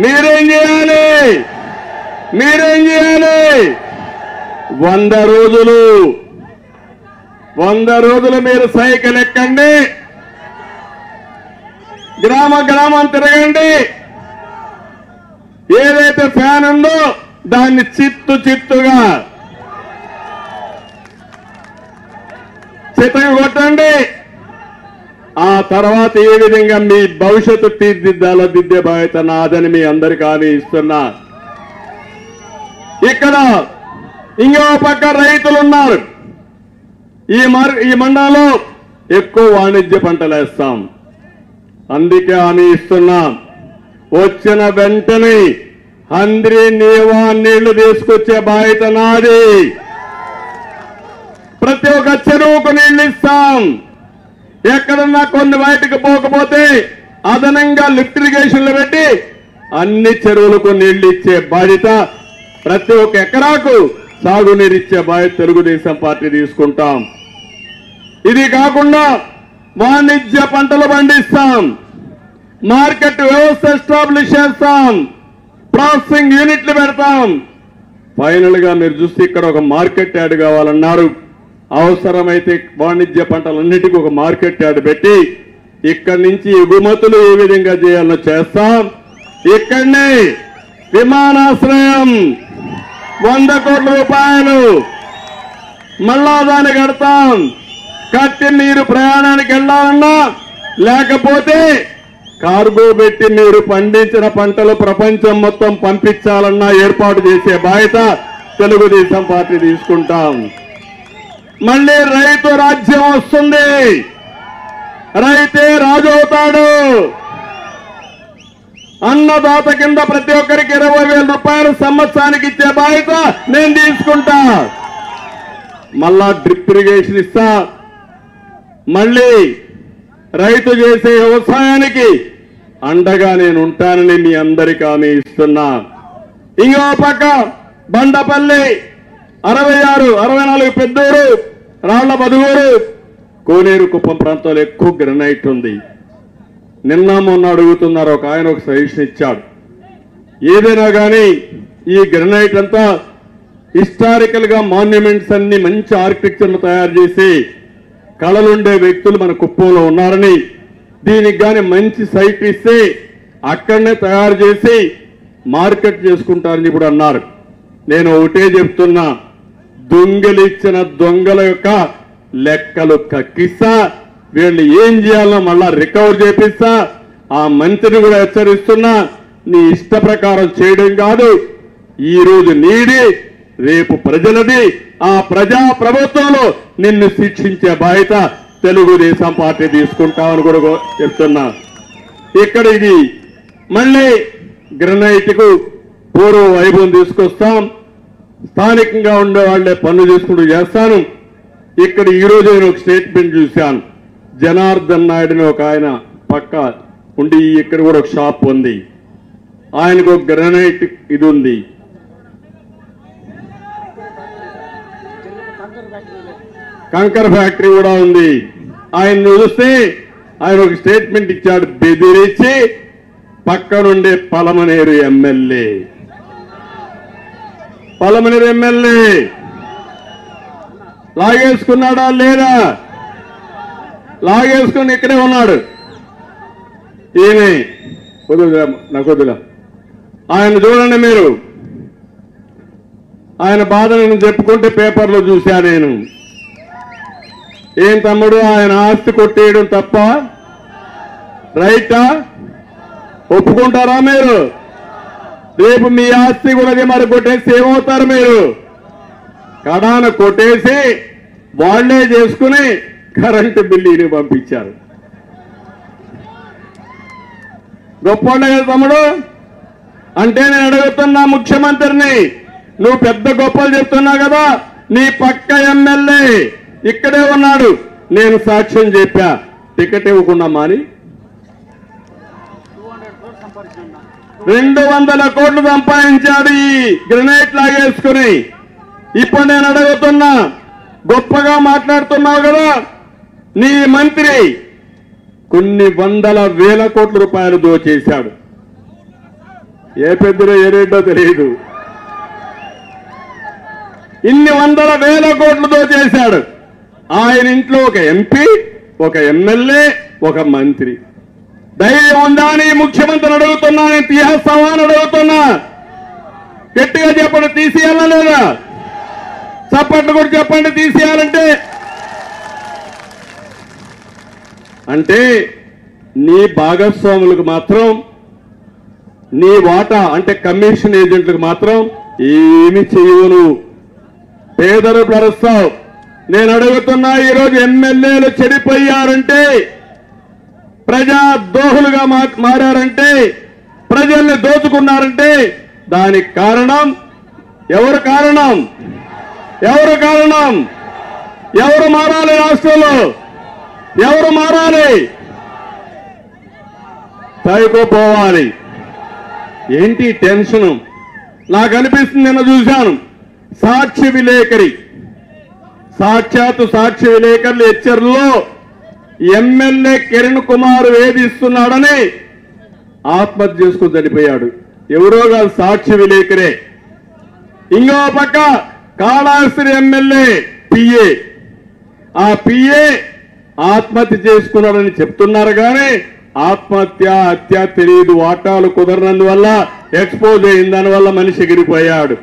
మీరేం చేయాలి? 100 రోజులు మీరు సైకిల్ ఎక్కండి, గ్రామం తిరగండి, ఏదైతే ఫ్యాన్ ఉందో దాన్ని చిత్తుగా కొట్టండి. ఆ తర్వాత ఏ విధంగా మీ భవిష్యత్తు తీర్చిదిద్దాలో దిద్దే బాధ్యత నాదని మీ అందరికీ హామీ ఇస్తున్నా. ఇక్కడ ఇంకో పక్క రైతులు ఉన్నారు. ఈ మండలంలో ఎక్కువ వాణిజ్య పంటలు వేస్తాం, అందుకే హామీ ఇస్తున్నాం. వచ్చిన వెంటనే హంద్రి నీవా నీళ్లు తీసుకొచ్చే బాధ్యత నాది. ప్రతి ఒక్క చెరువుకు నీళ్లు ఇస్తాం. ఎక్కడన్నా కొన్ని బయటకు పోకపోతే అదనంగా లిఫ్ట్ ఇరిగేషన్లు పెట్టి అన్ని చెరువులకు నీళ్లు ఇచ్చే బాధ్యత, ప్రతి ఒక్క ఎకరాకు సాగునీరు ఇచ్చే బాధ్యత తెలుగుదేశం పార్టీ తీసుకుంటాం. ఇది కాకుండా వాణిజ్య పంటలు పండిస్తాం, మార్కెట్ వ్యవస్థ ఎస్టాబ్లిష్ చేస్తాం, ప్రాసెసింగ్ యూనిట్లు పెడతాం. ఫైనల్ గా మీరు చూస్తే ఇక్కడ ఒక మార్కెట్ యార్డ్ కావాలన్నారు. అవసరమైతే వాణిజ్య పంటలన్నిటికీ ఒక మార్కెట్ యార్డ్ పెట్టి ఇక్కడి నుంచి ఎగుమతులు ఏ విధంగా చేయాలో చేస్తాం. ఇక్కడనే విమానాశ్రయం 100 కోట్ల రూపాయలు మళ్ళా దాన్ని కడతాం. కట్టి మీరు ప్రయాణానికి వెళ్ళాలన్నా, లేకపోతే కార్గో పెట్టి మీరు పండించిన పంటలు ప్రపంచం మొత్తం పంపించాలన్నా ఏర్పాటు చేసే బాధ్యత తెలుగుదేశం పార్టీ తీసుకుంటాం. మళ్ళీ రైతు రాజ్యం వస్తుంది, రైతే రాజు అవుతాడు. అన్నదాత కింద ప్రతి ఒక్కరికి 20,000 రూపాయలు సంవత్సరానికి ఇచ్చే బాధ్యత నేను తీసుకుంటా. మళ్ళా డ్రిప్ ఇరిగేషన్ ఇస్తా. మళ్ళీ రైతు చేసే వ్యవసాయానికి అండగా నేను ఉంటానని మీ అందరికీ హామీ ఇస్తున్నా. ఇంకో పక్క బండపల్లి 66, 64 పెద్దూరు, రాళ్ల బదుగూరు, కోనేరు కుప్పం ప్రాంతాల్లో ఎక్కువ గ్రనైట్ ఉంది. నిన్న మొన్న అడుగుతున్నారు, ఒక ఆయన ఒక సజెషన్ ఇచ్చాడు. ఏదైనా కానీ ఈ గ్రనైట్ అంతా హిస్టారికల్ గా మాన్యుమెంట్స్ అన్ని మంచి ఆర్కిటెక్చర్లు తయారు చేసి కళలుండే వ్యక్తులు మన కుప్పంలో ఉన్నారని, దీనికి గాని మంచి సైట్ ఇస్తే అక్కడనే తయారు చేసి మార్కెట్ చేసుకుంటారని ఇప్పుడు అన్నారు. నేను ఒకటే చెప్తున్నా, దొంగలిచ్చిన దొంగల యొక్క లెక్కలు కక్కిస్తా, వీళ్ళు ఏం చేయాలో మళ్ళా రికవర్ చేపిస్తా. ఆ మంత్రిని కూడా హెచ్చరిస్తున్నా, నీ ఇష్ట ప్రకారం చేయడం కాదు, ఈ రోజు నీది, రేపు ప్రజలది. ఆ ప్రజా ప్రభుత్వంలో నిన్ను శిక్షించే బాధ్యత తెలుగుదేశం పార్టీ తీసుకుంటామని కూడా చెప్తున్నా. ఇక్కడ ఇది మళ్ళీ గ్రనైట్ కు పూర్వ వైభవం తీసుకొస్తాం. స్థానికంగా ఉండే వాళ్లే పనులు చేసుకుంటూ చేస్తాను. ఇక్కడ ఈ రోజు నేను ఒక స్టేట్మెంట్ చూశాను. జనార్దన్ నాయుడుని ఒక ఆయన పక్క ఉండి ఇక్కడ కూడా ఒక షాప్ ఉంది, ఆయనకు ఒక గ్రనైట్ ఇది ఉంది. కంకర్ ఫ్యాక్టరీ కూడా ఉంది. ఆయన చూస్తే ఆయన ఒక స్టేట్మెంట్ ఇచ్చాడు, బెదిరించి పక్కనుండే పలమనేరు ఎమ్మెల్యే లాగేసుకున్నాడా లేదా? లాగేసుకుని ఇక్కడే ఉన్నాడు. ఈయనే నాకు వద్దుగా, ఆయన చూడండి మీరు. ఆయన బాధ నేను చెప్పుకుంటే పేపర్లో చూశా నేను. ఏం తమ్ముడు, ఆయన ఆస్తి కొట్టేయడం తప్ప రైటా? ఒప్పుకుంటారా మీరు? రేపు మీ ఆస్తి కూడా మరి కొట్టేసి ఏమవుతారు మీరు? కడాన కొట్టేసి వాళ్లే చేసుకుని కరెంటు బిల్లుని పంపించారు. గొప్పవాళ్ళే కదా తమ్ముడు. అంటే నేను అడుగుతున్నా ముఖ్యమంత్రిని, నువ్వు పెద్ద గొప్పలు చెప్తున్నావు కదా, నీ పక్క ఎమ్మెల్యే ఇక్కడే ఉన్నాడు, నేను సాక్ష్యం చెప్పా, టికెట్ ఇవ్వకుండా మాని 200 కోట్లు సంపాదించాడు ఈ గ్రెనైట్ లాగేసుకుని. ఇప్పుడు నేను అడుగుతున్నా, గొప్పగా మాట్లాడుతున్నావు కదా, నీ మంత్రి కొన్ని 100,000 కోట్ల రూపాయలు దోచేశాడు. ఏ పెద్దలో ఏ రేటో తెలియదు. ఇన్ని వందల వేల కోట్లతో చేశాడు. ఆయన ఇంట్లో ఒక ఎంపీ, ఒక ఎమ్మెల్యే, ఒక మంత్రి. ధైర్యం ఉందా అని ముఖ్యమంత్రిని అడుగుతున్నా, నేను తీసేస్తావా అని అడుగుతున్నా. గట్టిగా చెప్పండి, తీసేయాలా లేదా? చప్పట్లు కూడా చెప్పండి తీసేయాలంటే. అంటే నీ భాగస్వాములకు మాత్రం, నీ వాటా అంటే కమిషన్ ఏజెంట్లకు మాత్రం ఏమి చేయవు. పేదలు పరుస్తావు. నేను అడుగుతున్నా, ఈరోజు ఎమ్మెల్యేలు చెడిపోయారంటే, ప్రజా దోహులుగా మారారంటే, ప్రజల్ని దోచుకున్నారంటే దానికి కారణం ఎవరు? కారణం ఎవరు? కారణం ఎవరు? మారాలి రాష్ట్రంలో ఎవరు మారాలి? సైకోపోవాలి. ఏంటి టెన్షన్? నాకు అనిపిస్తుంది, నిన్న చూశాను సాక్షి విలేకరి, సాక్షాత్తు సాక్షి విలేకరులు హెచ్చర్లో ఎమ్మెల్యే కిరణ్ కుమార్ వేధిస్తున్నాడని ఆత్మహత్య చేసుకుని చనిపోయాడు. ఎవరో కాదు, సాక్షి విలేకరే. ఇంకో పక్క కాళహస్తి ఎమ్మెల్యే పిఏ, ఆ పిఏ ఆత్మహత్య చేసుకున్నాడని చెప్తున్నారు కానీ హత్య తెలియదు. వాటాలు కుదరనందువల్ల, ఎక్స్పోజ్ అయిన దానివల్ల మనిషి ఎగిరిపోయాడు.